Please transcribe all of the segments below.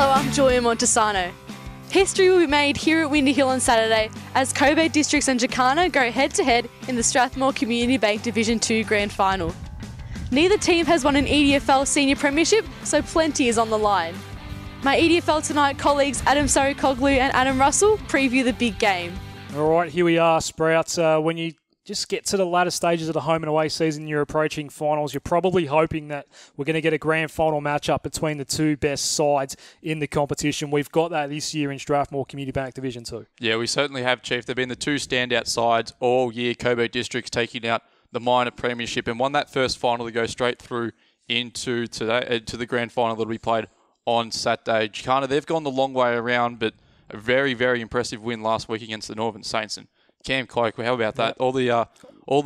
Hello, I'm Julia Montesano. History will be made here at Windy Hill on Saturday as Coburg Districts and Jacana go head-to-head in the Strathmore Community Bank Division 2 Grand Final. Neither team has won an EDFL Senior Premiership, so plenty is on the line. My EDFL Tonight colleagues Adem Saricaoglu and Adam Russell preview the big game. All right, here we are, Sprouts. When you just get to the latter stages of the home and away season, you're approaching finals. You're probably hoping that we're going to get a grand final matchup between the two best sides in the competition. We've got that this year in Strathmore Community Bank Division 2. Yeah, we certainly have, Chief. They've been the two standout sides all year. Coburg Districts taking out the minor premiership and won that first final to go straight through into today, to the grand final that will be played on Saturday. Jacana, they've gone the long way around, but a very, very impressive win last week against the Northern Saints. And Cam Cloak, how about that? All the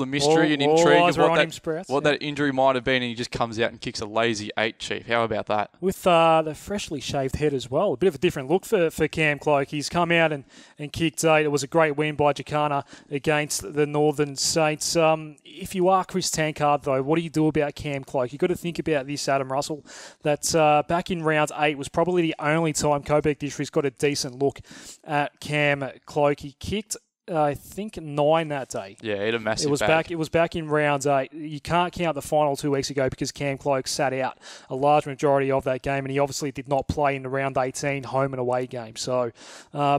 mystery and intrigue of what that injury might have been, and he just comes out and kicks a lazy 8, Chief. How about that? With the freshly shaved head as well. A bit of a different look for Cam Cloak. He's come out and kicked 8. It was a great win by Jacana against the Northern Saints. If you are Chris Tankard, though, what do you do about Cam Cloak? You've got to think about this, Adam Russell, that back in round 8 was probably the only time Coburg Districts got a decent look at Cam Cloak. He kicked I think 9 that day. Yeah, he had a massive bag. It was back in round 8. You can't count the final 2 weeks ago because Cam Cloak sat out a large majority of that game, and he obviously did not play in the round 18 home and away game. So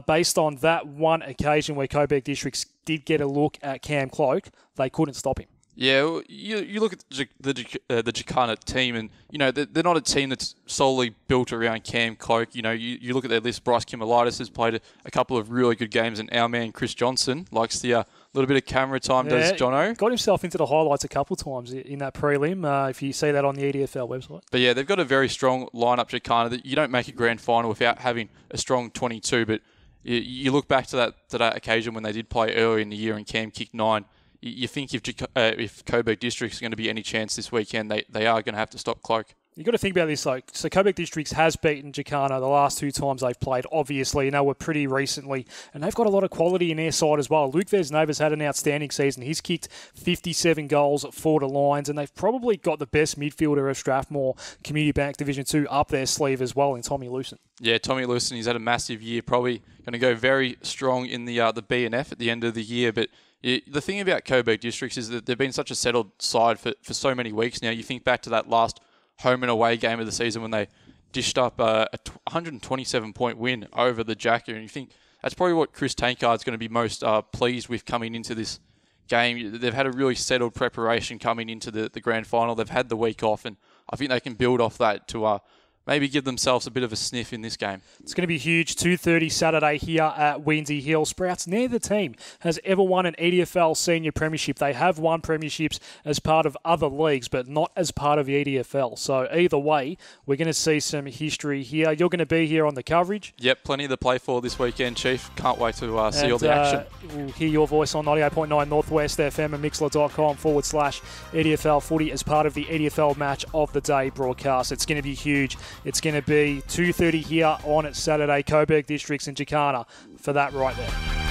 based on that one occasion where Coburg Districts did get a look at Cam Cloak, they couldn't stop him. Yeah, you look at the Jacana team, and you know they're not a team that's solely built around Cam Cloak. You know, you look at their list. Bryce Kimolitis has played a couple of really good games, and our man Chris Johnson likes the little bit of camera time. Does Jono? Got himself into the highlights a couple of times in that prelim. If you see that on the EDFL website. But yeah, they've got a very strong lineup, Jacana. That you don't make a grand final without having a strong 22. But you look back to that occasion when they did play earlier in the year, and Cam kicked 9. You think if Coburg Districts are going to be any chance this weekend, they are going to have to stop Cloak. You've got to think about this, though. So Coburg Districts has beaten Jacana the last 2 times they've played, obviously, and they were pretty recently. And they've got a lot of quality in their side as well. Luke Vesnova's had an outstanding season. He's kicked 57 goals for the Lions, and they've probably got the best midfielder of Strathmore Community Bank Division 2 up their sleeve as well in Tommy Lewson. Yeah, Tommy Lewson, he's had a massive year, probably going to go very strong in the B&F at the end of the year, but the thing about Coburg Districts is that they've been such a settled side for so many weeks now. You think back to that last home and away game of the season when they dished up a 127-point win over the Jacana, and you think that's probably what Chris Tankard's going to be most pleased with coming into this game. They've had a really settled preparation coming into the grand final. They've had the week off, and I think they can build off that to maybe give themselves a bit of a sniff in this game. It's going to be huge. 2:30 Saturday here at Windy Hill. Sprouts, neither team has ever won an EDFL Senior Premiership. They have won premierships as part of other leagues, but not as part of the EDFL. So either way, we're going to see some history here. You're going to be here on the coverage. Yep, plenty to play for this weekend, Chief. Can't wait to see all the action. We'll hear your voice on 98.9 Northwest FM and mixler.com/EDFL footy as part of the EDFL match of the day broadcast. It's going to be huge. It's going to be 2:30 here on Saturday, Coburg Districts and Jacana for that right there.